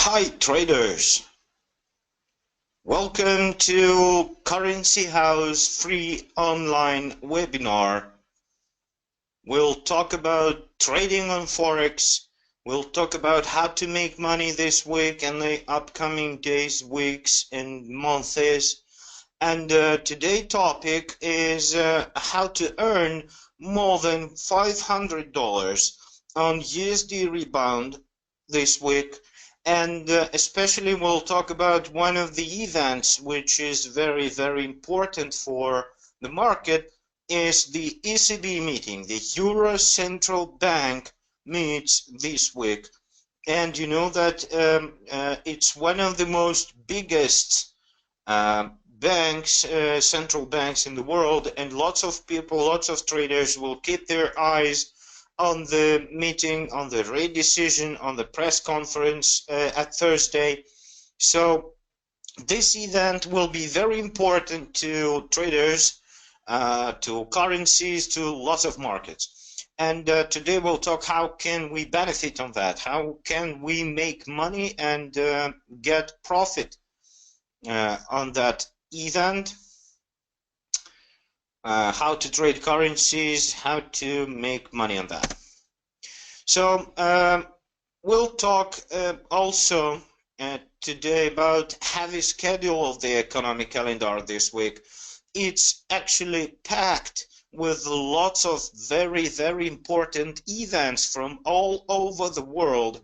Hi traders, welcome to Currency House free online webinar. We'll talk about trading on Forex. We'll talk about how to make money this week and the upcoming days, weeks and months. And today's topic is how to earn more than $500 on USD rebound this week. And especially we'll talk about one of the events which is very, very important for the market is the ECB meeting. The Euro Central Bank meets this week. And you know that it's one of the most biggest banks, central banks in the world, and lots of people, lots of traders will keep their eyes on the meeting, on the rate decision, on the press conference at Thursday. So this event will be very important to traders, to currencies, to lots of markets. And today we'll talk how can we benefit on that, how can we make money and get profit on that event. How to trade currencies, how to make money on that. So we'll talk also today about heavy schedule of the economic calendar this week. It's actually packed with lots of very, very important events from all over the world.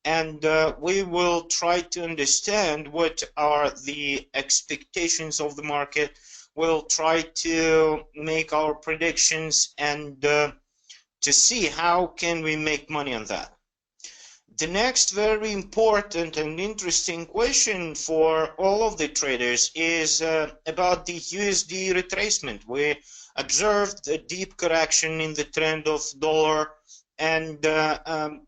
And we will try to understand what are the expectations of the market. We'll try to make our predictions and to see how can we make money on that. The next very important and interesting question for all of the traders is about the USD retracement. We observed a deep correction in the trend of dollar, and the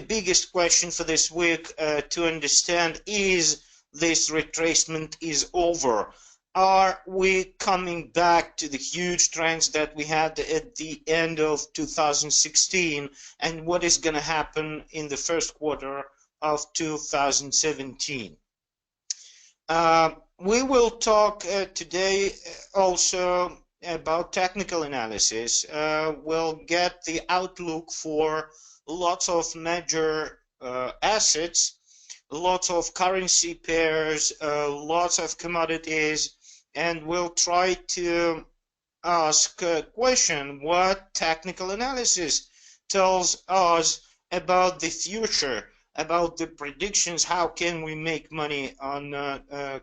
biggest question for this week to understand is this retracement is over. Are we coming back to the huge trends that we had at the end of 2016, and what is going to happen in the first quarter of 2017? We will talk today also about technical analysis. We'll get the outlook for lots of major assets, lots of currency pairs, lots of commodities, and we'll try to ask a question: what technical analysis tells us about the future, about the predictions, how can we make money on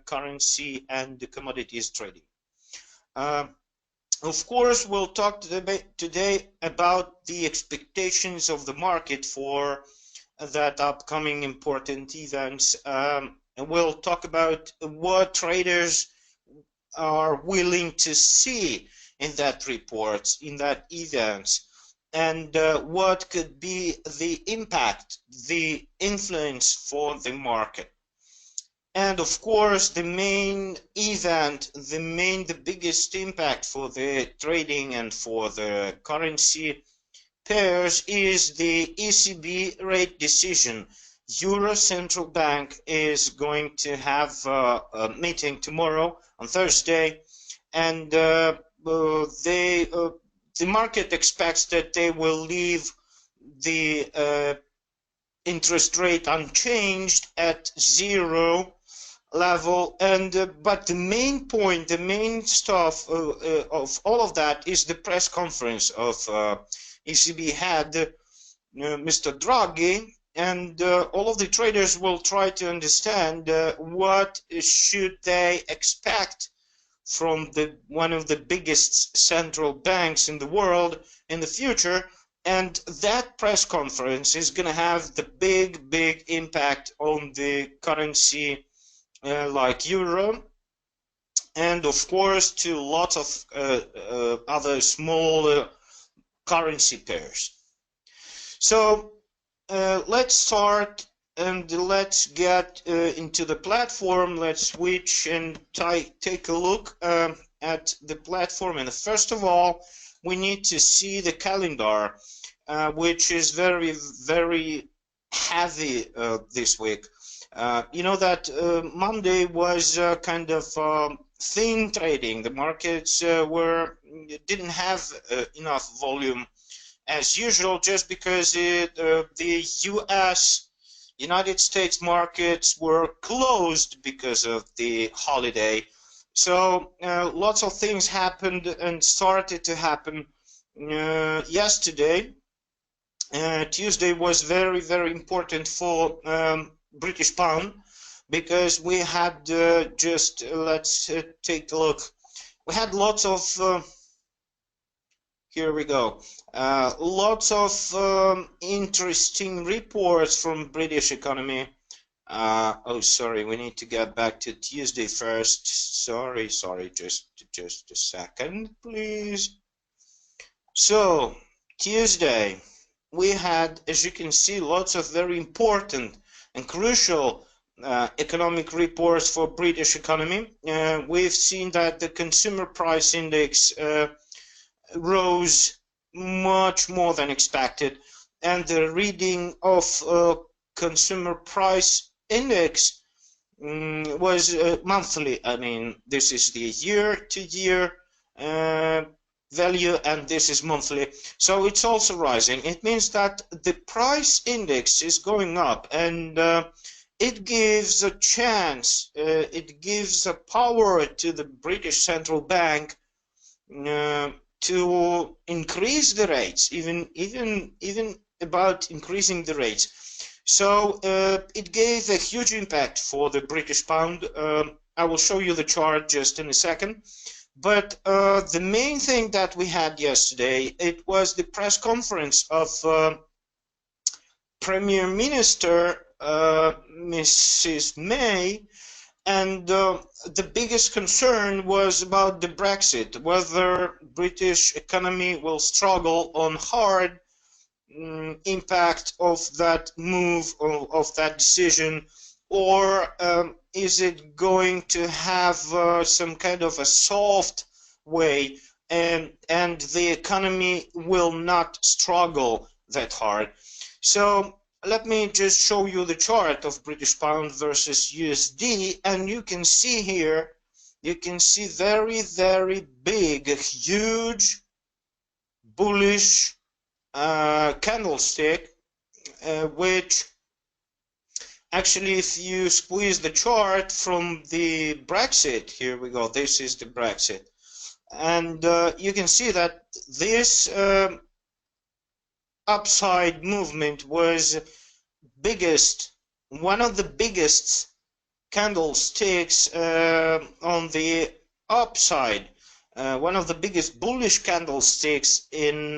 currency and the commodities trading. Of course, we'll talk today about the expectations of the market for that upcoming important events, and we'll talk about what traders are willing to see in that report, in that events, and what could be the impact, the influence for the market. And of course, the main event, the biggest impact for the trading and for the currency pairs is the ECB rate decision. Euro Central Bank is going to have a meeting tomorrow on Thursday, and the market expects that they will leave the interest rate unchanged at 0 level, and but the main point, the main stuff of all of that is the press conference of ECB head Mr. Draghi, and all of the traders will try to understand what should they expect from one of the biggest central banks in the world in the future. And that press conference is going to have the big impact on the currency like euro, and of course to lots of other small currency pairs. So let's start and let's get into the platform. Let's switch and take a look at the platform. And first of all, we need to see the calendar, which is very heavy this week. You know that Monday was kind of thin trading. The markets didn't have enough volume as usual, just because the United States markets were closed because of the holiday. So lots of things happened and started to happen yesterday. Tuesday was very, very important for British pound, because we had let's take a look. We had lots of here we go. Lots of interesting reports from British economy. Oh, sorry, we need to get back to Tuesday first. Sorry, just a second, please. So, Tuesday, we had, as you can see, lots of very important and crucial economic reports for British economy. We've seen that the consumer price index rose much more than expected, and the reading of consumer price index was monthly. I mean, this is the year-to-year value, and this is monthly, so it's also rising. It means that the price index is going up, and it gives a chance, it gives a power to the British Central Bank to increase the rates, even about increasing the rates. So it gave a huge impact for the British pound. I will show you the chart just in a second. But the main thing that we had yesterday, it was the press conference of Premier Minister Mrs. May. And the biggest concern was about the Brexit, whether British economy will struggle on hard impact of that move, of that decision, or is it going to have some kind of a soft way, and the economy will not struggle that hard. So let me just show you the chart of British pound versus USD, and you can see here, you can see very, very big, huge bullish candlestick, which actually, if you squeeze the chart from the Brexit, here we go, this is the Brexit, and you can see that this upside movement was one of the biggest candlesticks on the upside, one of the biggest bullish candlesticks in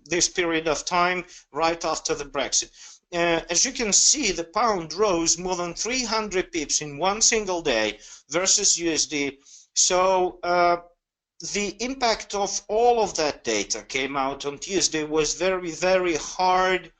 this period of time right after the Brexit. As you can see, the pound rose more than 300 pips in one single day versus USD. So the impact of all of that data came out on Tuesday was very, very hard,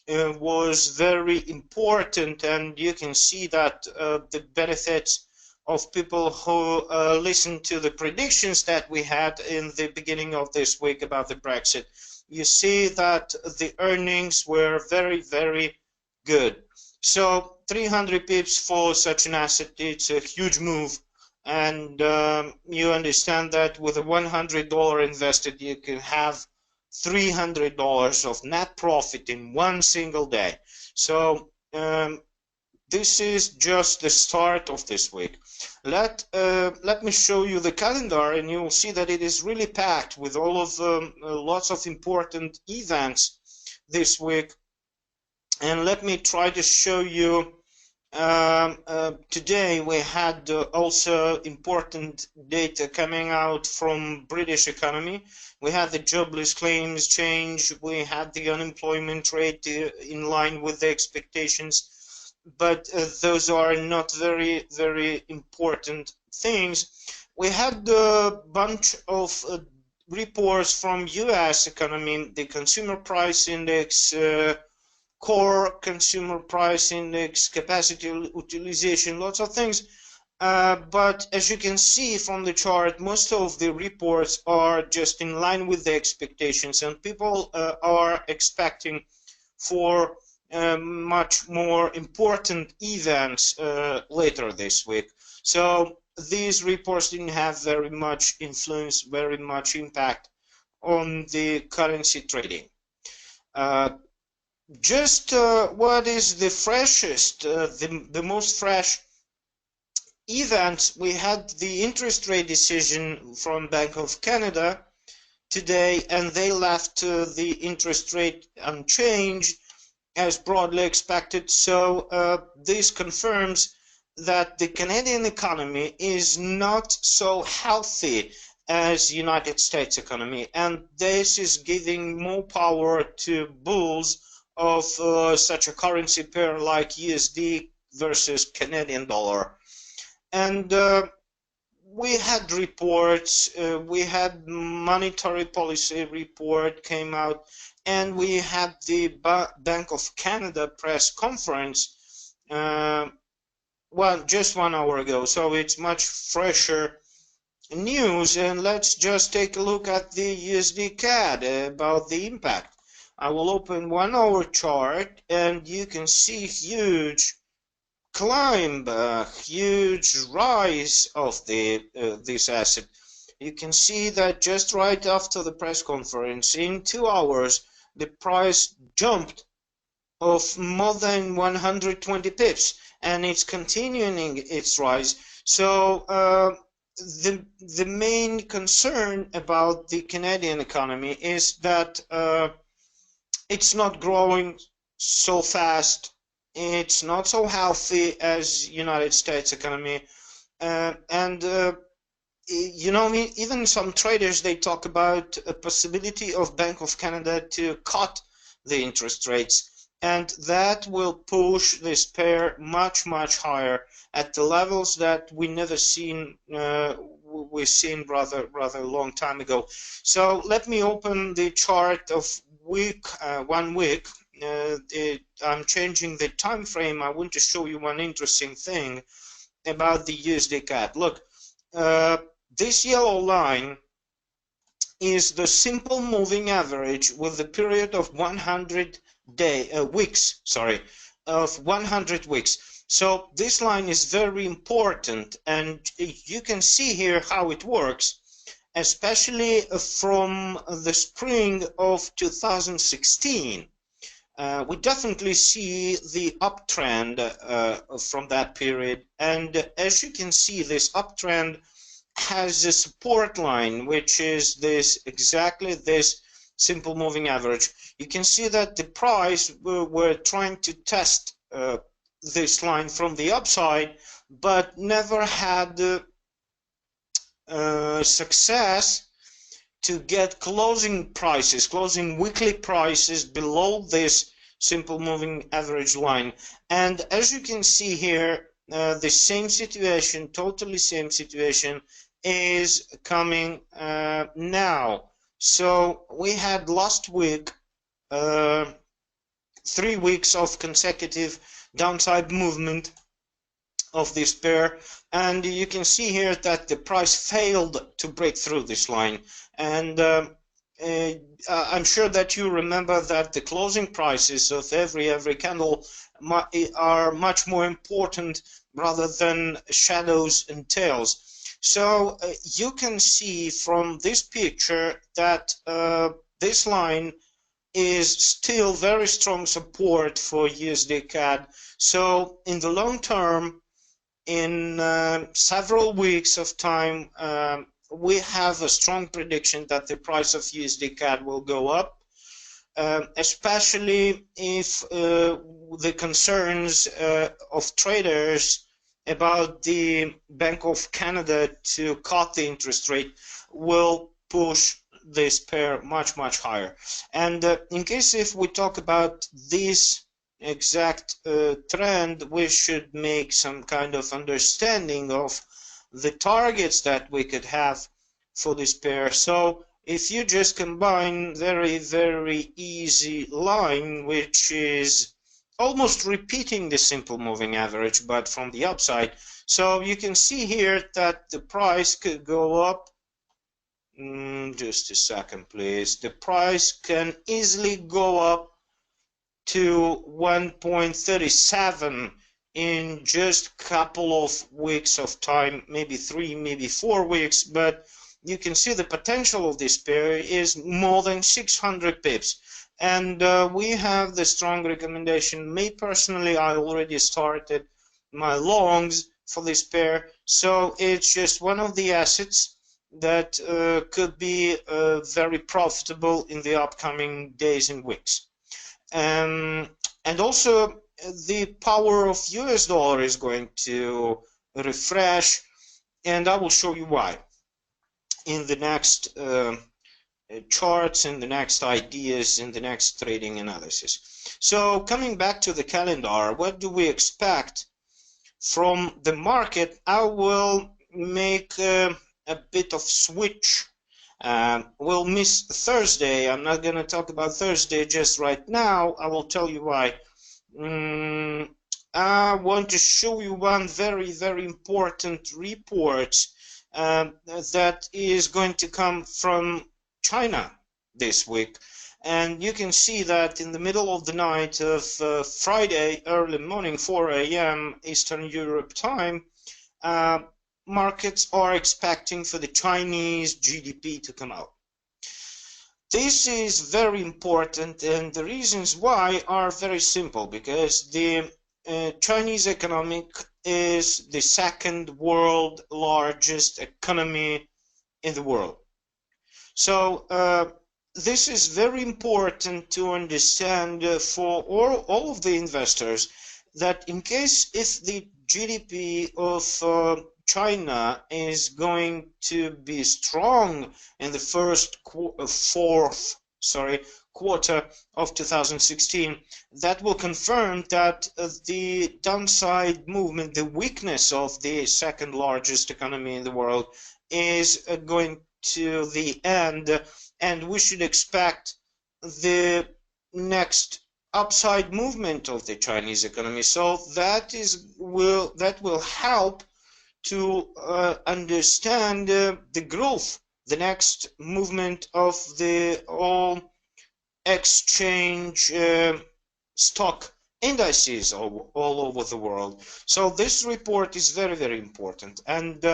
was very important, and you can see that the benefits of people who listened to the predictions that we had in the beginning of this week about the Brexit. You see that the earnings were very, very good. So 300 pips for such an asset, it's a huge move. And you understand that with a $100 invested, you can have $300 of net profit in one single day. So this is just the start of this week. Let me show you the calendar, and you will see that it is really packed with all of lots of important events this week. And let me try to show you. Today we had also important data coming out from British economy. We had the jobless claims change, we had the unemployment rate in line with the expectations, but those are not very, very important things. We had a bunch of reports from US economy, the consumer price index, core consumer price index, capacity utilization, lots of things. But as you can see from the chart, most of the reports are just in line with the expectations, and people are expecting for much more important events later this week. So these reports didn't have very much influence, very much impact on the currency trading. What is the freshest, the most fresh event? We had the interest rate decision from Bank of Canada today, and they left the interest rate unchanged as broadly expected. So this confirms that the Canadian economy is not so healthy as United States economy, and this is giving more power to bulls of such a currency pair like USD versus Canadian dollar. And we had reports, we had monetary policy report came out, and we had the Bank of Canada press conference well, just 1 hour ago, so it's much fresher news. And let's just take a look at the USDCAD about the impact. I will open 1 hour chart, and you can see huge climb, huge rise of this asset. You can see that just right after the press conference, in 2 hours, the price jumped of more than 120 pips, and it's continuing its rise. So the main concern about the Canadian economy is that it's not growing so fast. It's not so healthy as United States economy, and you know, even some traders, they talk about a possibility of Bank of Canada to cut the interest rates, and that will push this pair much higher at the levels that we never seen. We've seen rather a long time ago. So let me open the chart of 1 week. I'm changing the time frame. I want to show you one interesting thing about the USDCAD. Look, this yellow line is the simple moving average with the period of 100 weeks. Sorry, of 100 weeks. So this line is very important, and you can see here how it works, especially from the spring of 2016. We definitely see the uptrend from that period, and as you can see, this uptrend has a support line, which is exactly this simple moving average. You can see that the price we're trying to test this line from the upside, but never had success to get closing weekly prices below this simple moving average line. And as you can see here, the same situation, totally same situation, is coming now. So we had last week 3 weeks of consecutive downside movement of this pair, and you can see here that the price failed to break through this line. And I'm sure that you remember that the closing prices of every candle are much more important rather than shadows and tails. So you can see from this picture that this line is still very strong support for USDCAD. So in the long term, in several weeks of time, we have a strong prediction that the price of USDCAD will go up, especially if the concerns of traders about the Bank of Canada to cut the interest rate will push this pair much higher. And in case if we talk about this exact trend, we should make some kind of understanding of the targets that we could have for this pair. So if you just combine very easy line, which is almost repeating the simple moving average but from the upside, so you can see here that the price could go up. Just a second please. The price can easily go up to 1.37 in just a couple of weeks of time, maybe 3, maybe 4 weeks, but you can see the potential of this pair is more than 600 pips. And we have the strong recommendation. Me personally, I already started my longs for this pair, so it's just one of the assets that could be very profitable in the upcoming days and weeks. And also the power of US dollar is going to refresh, and I will show you why in the next charts, in the next ideas, in the next trading analysis. So coming back to the calendar, what do we expect from the market? I will make a bit of switch. We'll miss Thursday. I'm not going to talk about Thursday just right now. I will tell you why. I want to show you one very, very important report that is going to come from China this week. And you can see that in the middle of the night of Friday, early morning, 4 a.m. Eastern Europe time, markets are expecting for the Chinese GDP to come out. This is very important, and the reasons why are very simple, because the Chinese economy is the second world largest economy in the world. So this is very important to understand for all of the investors, that in case if the GDP of China is going to be strong in the fourth quarter of 2016, that will confirm that the downside movement, the weakness of the second largest economy in the world, is going to the end, and we should expect the next upside movement of the Chinese economy. So that will help to understand the growth, the next movement of the all exchange stock indices all over the world. So this report is very, very important. And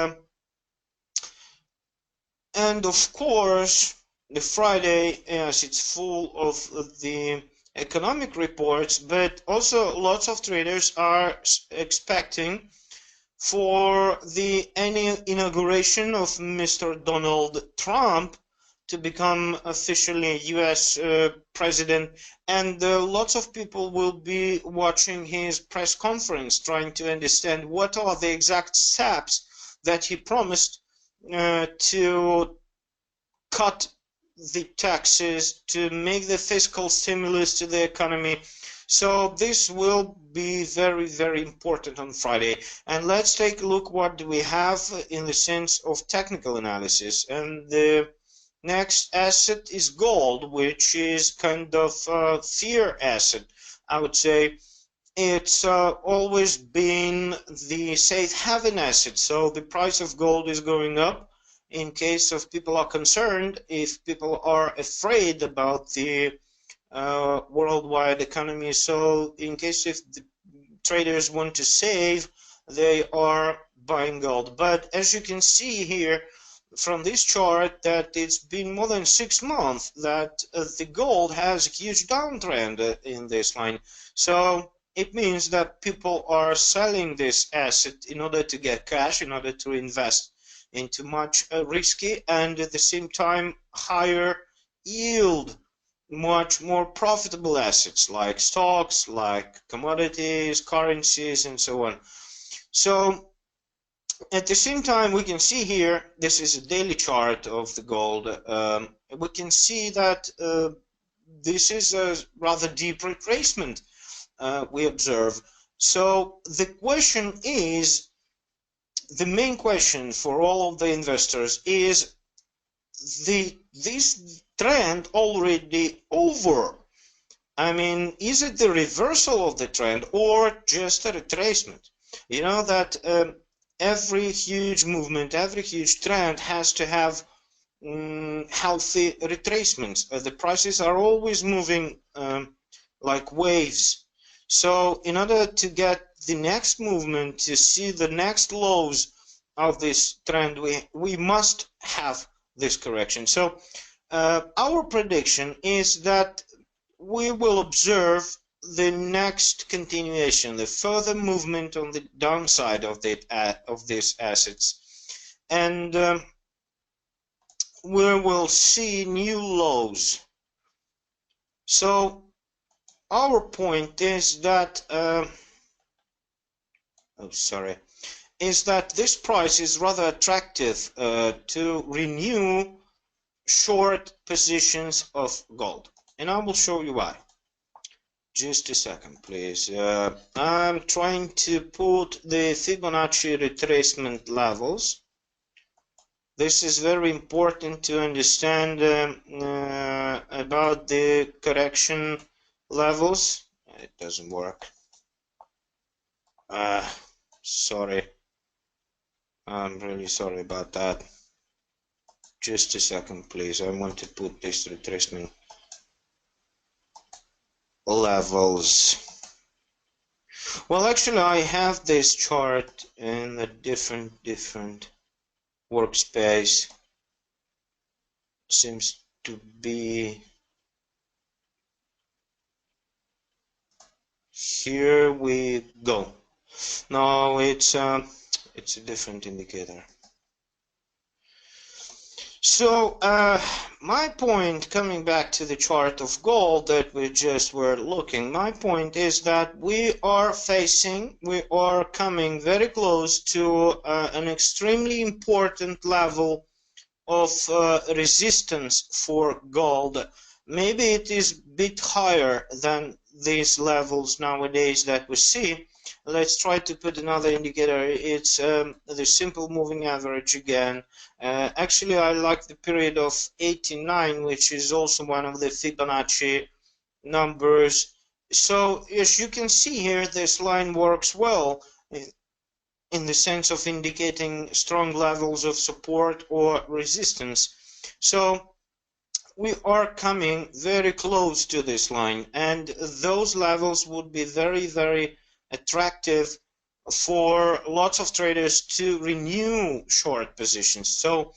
of course, the Friday, yes, it's full of the economic reports, but also lots of traders are expecting for the inauguration of Mr. Donald Trump to become officially US president, and lots of people will be watching his press conference, trying to understand what are the exact steps that he promised to cut the taxes, to make the fiscal stimulus to the economy. So this will be very, very important on Friday. And let's take a look what do we have in the sense of technical analysis. And the next asset is gold, which is kind of a fear asset, I would say. It's always been the safe haven asset. So the price of gold is going up in case of people are concerned, if people are afraid about the worldwide economy. So in case if the traders want to save, they are buying gold. But as you can see here from this chart, that it's been more than 6 months that the gold has a huge downtrend in this line. So it means that people are selling this asset in order to get cash, in order to invest into much risky and at the same time higher yield, much more profitable assets like stocks, like commodities, currencies, and so on. So at the same time, we can see here, this is a daily chart of the gold. We can see that this is a rather deep retracement we observe. So the question is, the main question for all of the investors is, this trend already over? I mean, is it the reversal of the trend or just a retracement? You know that every huge movement, every huge trend has to have healthy retracements. The prices are always moving like waves. So in order to get the next movement, to see the next lows of this trend, we must have this correction. So our prediction is that we will observe the next continuation, the further movement on the downside of these assets, and we will see new lows. So our point is that is that this price is rather attractive to renew short positions of gold, and I will show you why. Just a second, please. I'm trying to put the Fibonacci retracement levels. This is very important to understand about the correction levels. It doesn't work. Sorry. I'm really sorry about that. Just a second, please. I want to put this retracement levels. Well, actually, I have this chart in a different workspace. Seems to be here. We go. No, it's a different indicator. So my point, coming back to the chart of gold that we just were looking, my point is that we are coming very close to an extremely important level of resistance for gold. Maybe it is a bit higher than these levels nowadays that we see. Let's try to put another indicator. It's the simple moving average again. Actually, I like the period of 89, which is also one of the Fibonacci numbers. So as you can see here, this line works well in the sense of indicating strong levels of support or resistance. So we are coming very close to this line, and those levels would be very, very attractive for lots of traders to renew short positions. So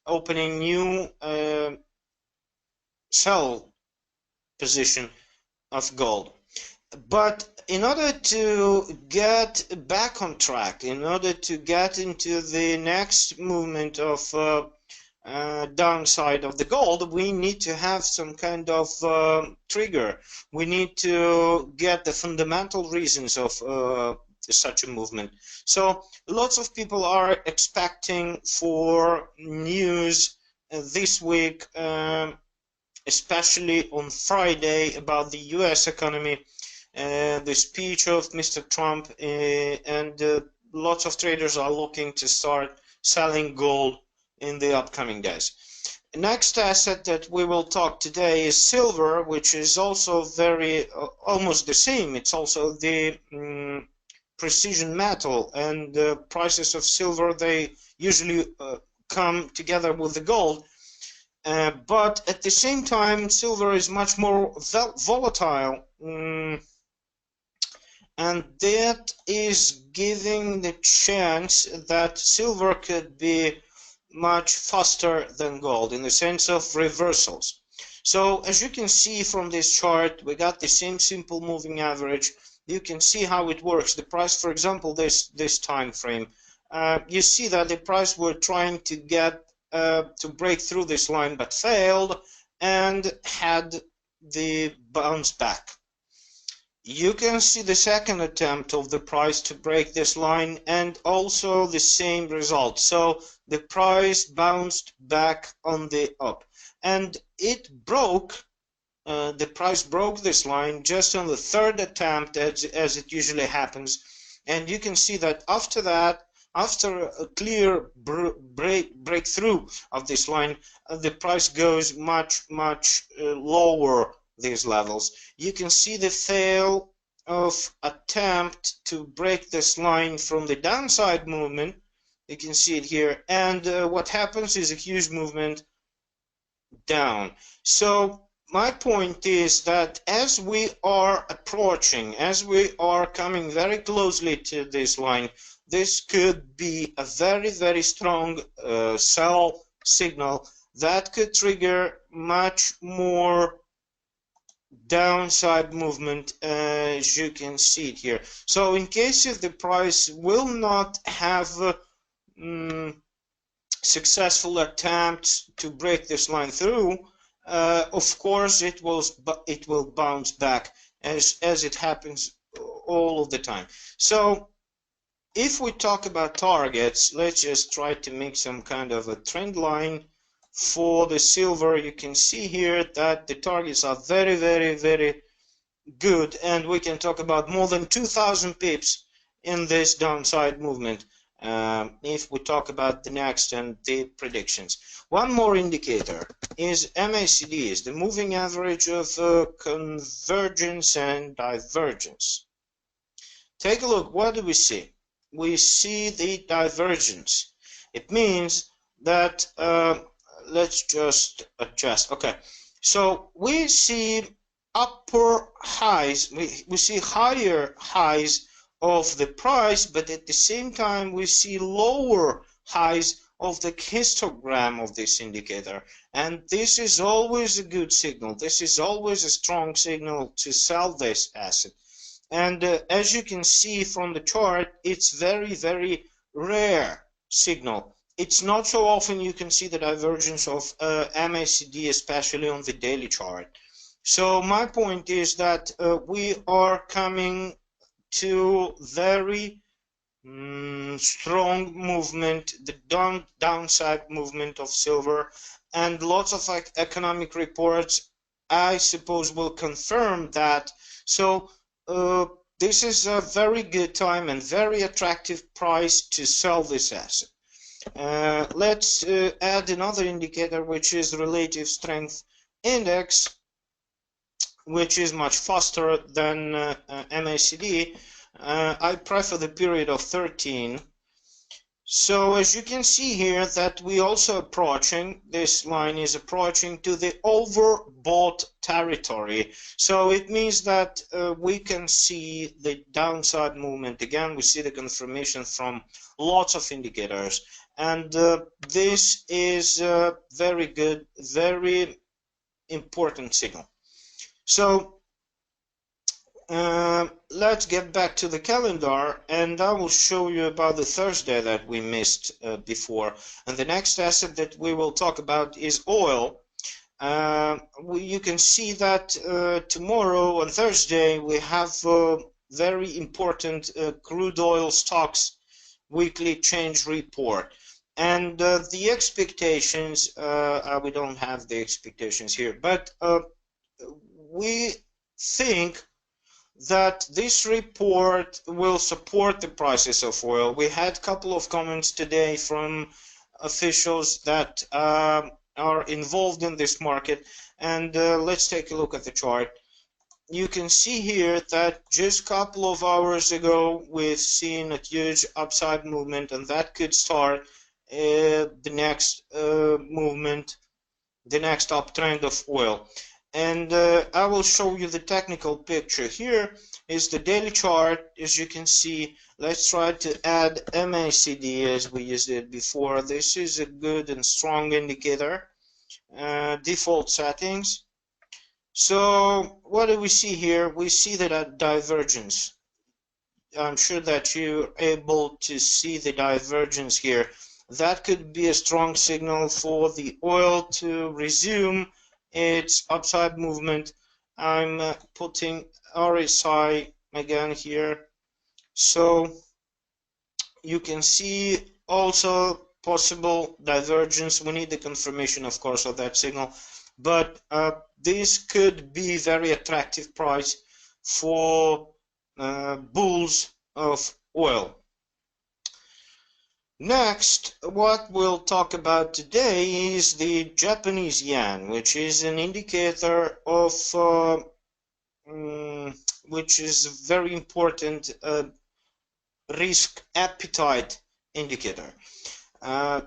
opening new sell position of gold. But in order to get back on track, in order to get into the next movement of downside of the gold, we need to have some kind of trigger. We need to get the fundamental reasons of such a movement. So lots of people are expecting for news this week, especially on Friday, about the US economy, the speech of Mr. Trump, and lots of traders are looking to start selling gold in the upcoming days. Next asset that we will talk today is silver, which is also very almost the same. It's also the precision metal, and the prices of silver, they usually come together with the gold, but at the same time silver is much more volatile, and that is giving the chance that silver could be much faster than gold in the sense of reversals. So as you can see from this chart, we got the same simple moving average. You can see how it works. The price, for example, this time frame, you see that the price were trying to get to break through this line but failed and had the bounce back. You can see the second attempt of the price to break this line and also the same result. So the price bounced back on the up, and it broke, the price broke this line just on the third attempt, as it usually happens. And you can see that after that, after a clear breakthrough of this line, the price goes much lower these levels. You can see the fail of attempt to break this line from the downside movement. You can see it here, and what happens is a huge movement down. So my point is that as we are approaching, as we are coming very closely to this line, this could be a very, very strong sell signal that could trigger much more downside movement, as you can see it here. So in case if the price will not have successful attempts to break this line through, of course it will bounce back as it happens all of the time. So if we talk about targets, let's just try to make some kind of a trend line for the silver. You can see here that the targets are very, very, very good, and we can talk about more than 2,000 pips in this downside movement. If we talk about the next and the predictions. One more indicator is MACD, is the moving average of convergence and divergence. Take a look, what do we see? We see the divergence. It means that, let's just adjust. Okay, so we see upper highs, we see higher highs of the price, but at the same time we see lower highs of the histogram of this indicator, and this is always a good signal. This is always a strong signal to sell this asset. And as you can see from the chart, it's very, very rare signal. It's not so often you can see the divergence of MACD, especially on the daily chart. So my point is that we are coming to very strong movement, the downside movement of silver, and lots of economic reports, I suppose, will confirm that. So this is a very good time and very attractive price to sell this asset. Let's add another indicator, which is relative strength index, which is much faster than MACD. I prefer the period of 13. So as you can see here that we also approaching, this line is approaching to the overbought territory. So it means that we can see the downside movement. Again, we see the confirmation from lots of indicators. And this is a very good, very important signal. So let's get back to the calendar, and I will show you about the Thursday that we missed before. And the next asset that we will talk about is oil. You can see that tomorrow on Thursday we have very important crude oil stocks weekly change report. And the expectations, we don't have the expectations here, but we think that this report will support the prices of oil. We had a couple of comments today from officials that are involved in this market, and let's take a look at the chart. You can see here that just a couple of hours ago we've seen a huge upside movement, and that could start the next movement, the next uptrend of oil. And I will show you the technical picture. Here is the daily chart. As you can see, let's try to add MACD as we used it before. This is a good and strong indicator. Default settings. So what do we see here? We see that divergence. I'm sure that you're able to see the divergence here. That could be a strong signal for the oil to resume its upside movement. I'm putting RSI again here, so you can see also possible divergence. We need the confirmation, of course, of that signal, but this could be very attractive price for bulls of oil. Next, what we'll talk about today is the Japanese yen, which is an indicator of, which is a very important risk appetite indicator.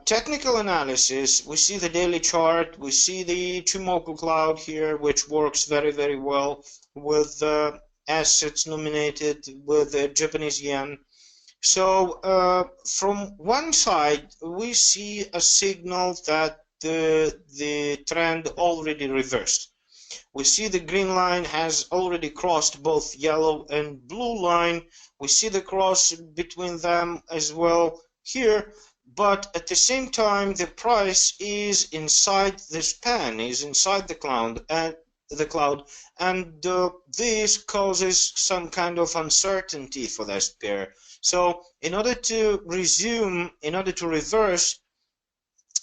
Technical analysis, we see the daily chart, we see the Ichimoku cloud here, which works very, very well with assets nominated with the Japanese yen. So from one side, we see a signal that the trend already reversed. We see the green line has already crossed both yellow and blue line. We see the cross between them as well here, but at the same time the price is inside the span, is inside the cloud, and this causes some kind of uncertainty for this pair. So in order to resume, in order to reverse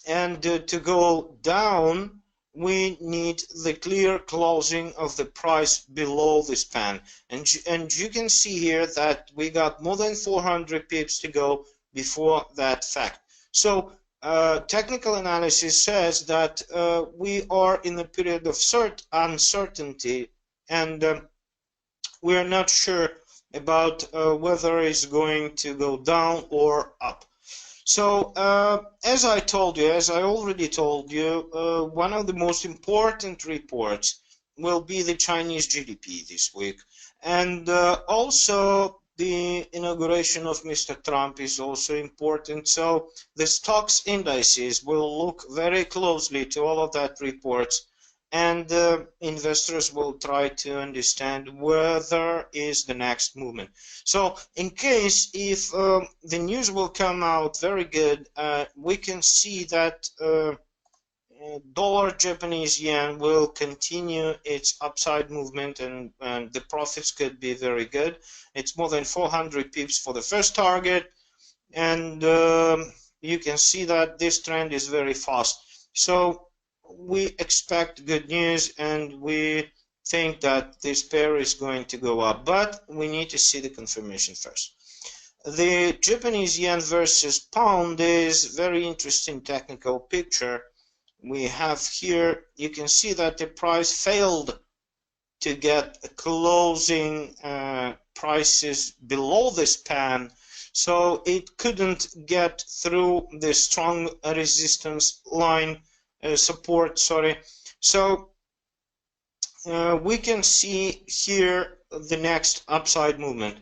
and to go down, we need the clear closing of the price below the span, and you can see here that we got more than 400 pips to go before that fact. So technical analysis says that we are in a period of uncertainty, and we are not sure about whether it's going to go down or up. So, as I already told you, one of the most important reports will be the Chinese GDP this week. And also the inauguration of Mr. Trump is also important. So the stocks indices will look very closely to all of that reports, and investors will try to understand whether is the next movement. So in case if the news will come out very good, we can see that dollar Japanese yen will continue its upside movement, and the profits could be very good. It's more than 400 pips for the first target, and you can see that this trend is very fast. So we expect good news, and we think that this pair is going to go up, but we need to see the confirmation first. The Japanese yen versus pound is very interesting technical picture. We have here, you can see that the price failed to get closing prices below the span, so it couldn't get through the strong resistance line, support, sorry. So we can see here the next upside movement.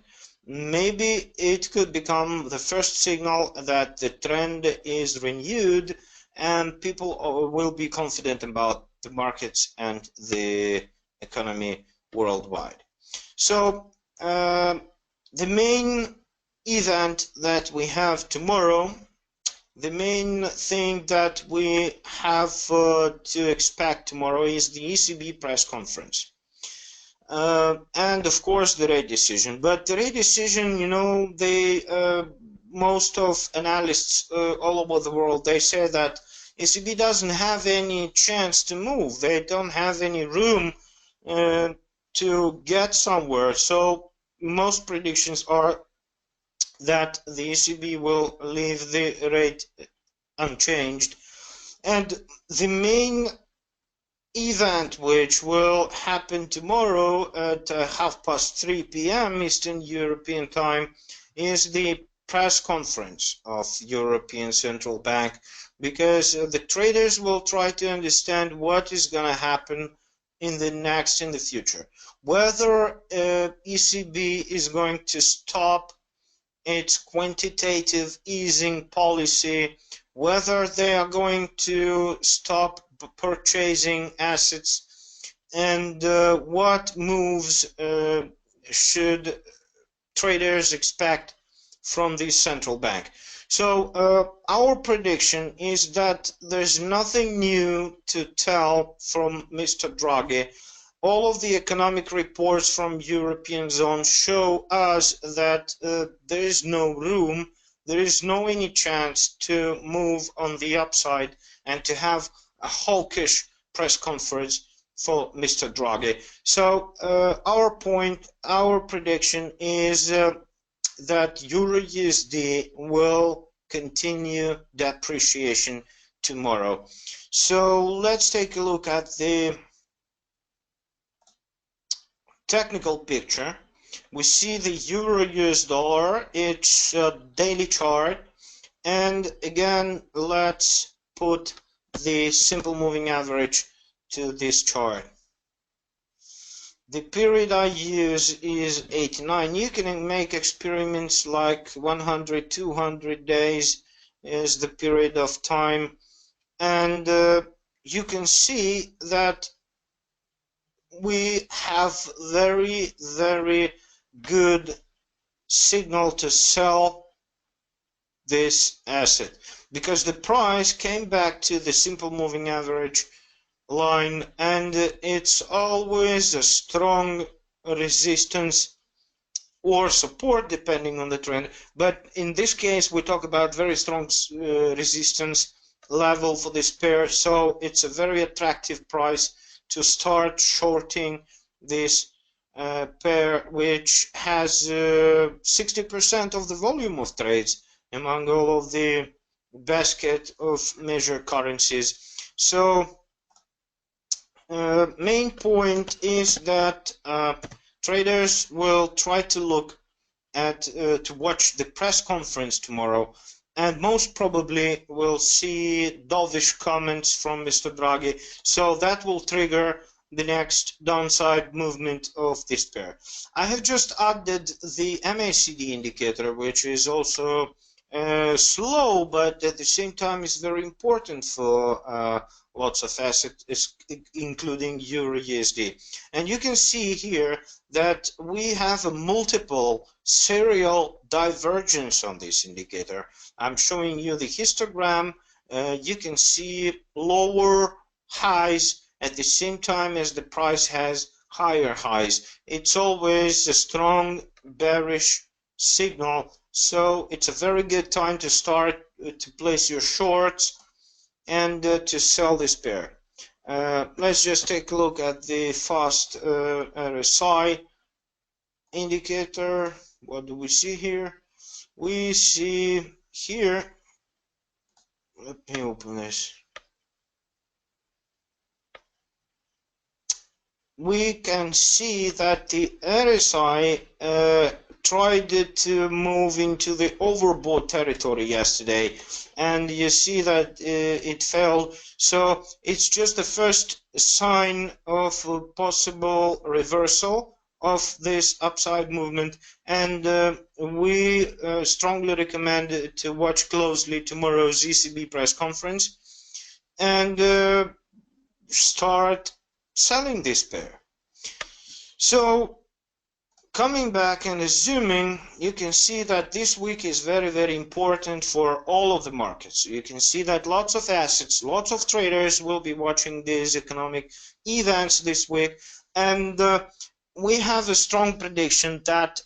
Maybe it could become the first signal that the trend is renewed and people will be confident about the markets and the economy worldwide. So the main event that we have tomorrow, the main thing that we have to expect tomorrow is the ECB press conference. And of course the rate decision. But the rate decision, you know, most of analysts all over the world, they say that ECB doesn't have any chance to move. They don't have any room to get somewhere. So most predictions are that the ECB will leave the rate unchanged. And the main event which will happen tomorrow at 3:30 p.m. Eastern European time is the press conference of European Central Bank, because the traders will try to understand what is going to happen in the future. Whether ECB is going to stop its quantitative easing policy, whether they are going to stop purchasing assets, and what moves should traders expect from the central bank. So our prediction is that there's nothing new to tell from Mr. Draghi. All of the economic reports from European zone show us that there is no room, there is no any chance to move on the upside and to have a hawkish press conference for Mr. Draghi. So our prediction is that EURUSD will continue depreciation tomorrow. So let's take a look at the technical picture. We see the euro US dollar, its daily chart, And again, let's put the simple moving average to this chart. The period I use is 89. You can make experiments like 100, 200 days is the period of time, and you can see that we have very, very good signal to sell this asset, because the price came back to the simple moving average line, and it's always a strong resistance or support depending on the trend, but in this case we talk about very strong resistance level for this pair, so it's a very attractive price to start shorting this pair, which has 60% of the volume of trades among all of the basket of major currencies. So main point is that traders will try to look at to watch the press conference tomorrow, and most probably will see dovish comments from Mr. Draghi, so that will trigger the next downside movement of this pair. I have just added the MACD indicator, which is also slow, but at the same time is very important for lots of assets, including EURUSD. And you can see here that we have a multiple serial divergence on this indicator. I'm showing you the histogram. You can see lower highs at the same time as the price has higher highs. It's always a strong bearish signal, so it's a very good time to start to place your shorts and to sell this pair. Let's just take a look at the fast RSI indicator. What do we see here? We see here, let me open this. We can see that the RSI tried to move into the overbought territory yesterday, and you see that it fell. So it's just the first sign of a possible reversal of this upside movement, and we strongly recommend to watch closely tomorrow's ECB press conference and start selling this pair. So coming back and assuming, you can see that this week is very, very important for all of the markets. You can see that lots of assets, lots of traders will be watching these economic events this week, and we have a strong prediction that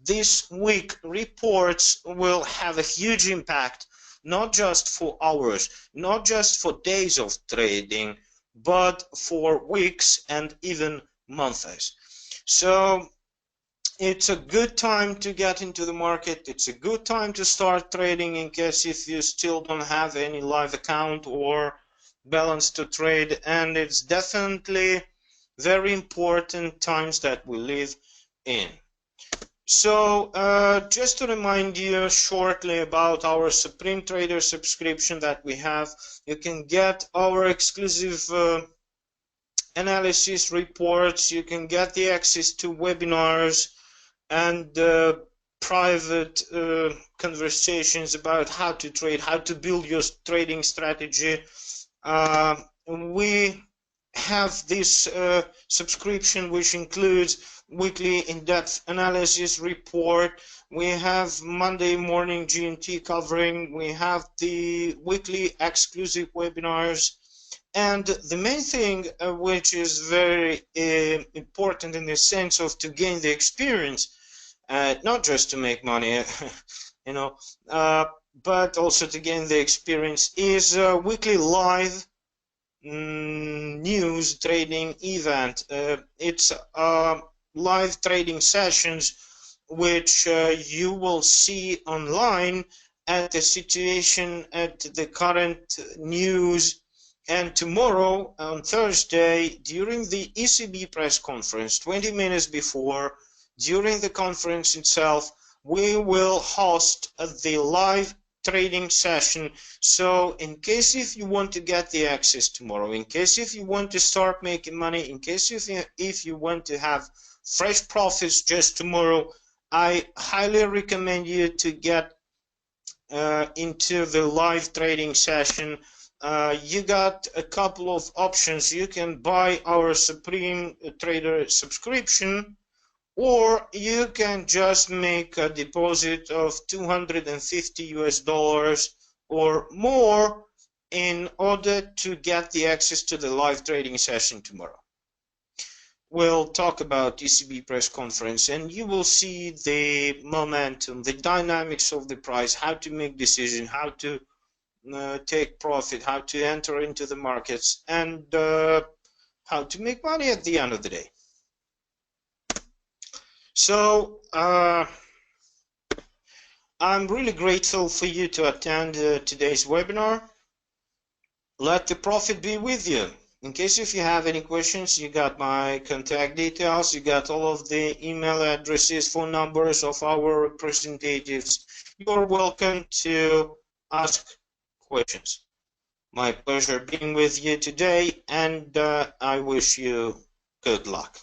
this week reports will have a huge impact, not just for hours, not just for days of trading, but for weeks and even months. So it's a good time to get into the market. It's a good time to start trading in case if you still don't have any live account or balance to trade, and it's definitely very important times that we live in. So just to remind you shortly about our Supreme Trader subscription that we have, you can get our exclusive analysis reports, you can get the access to webinars and private conversations about how to trade, how to build your trading strategy. We have this subscription which includes weekly in-depth analysis report. We have Monday morning GMT covering. We have the weekly exclusive webinars. And the main thing which is very important in the sense of to gain the experience, not just to make money, you know, but also to gain the experience, is weekly live news trading event. It's live trading sessions which you will see online at the situation, at the current news. And tomorrow, on Thursday, during the ECB press conference, 20 minutes before, during the conference itself, we will host the live trading session. So in case if you want to get the access tomorrow, in case if you want to start making money, in case if you want to have fresh profits just tomorrow, I highly recommend you to get into the live trading session. You got a couple of options. You can buy our Supreme Trader subscription, or you can just make a deposit of $250 or more in order to get the access to the live trading session tomorrow. We'll talk about ECB press conference, and you will see the momentum, the dynamics of the price, how to make decision, how to take profit, how to enter into the markets, and how to make money at the end of the day. So I'm really grateful for you to attend today's webinar. Let the profit be with you. In case if you have any questions, you got my contact details, you got all of the email addresses, phone numbers of our representatives. You're welcome to ask questions. My pleasure being with you today, and I wish you good luck.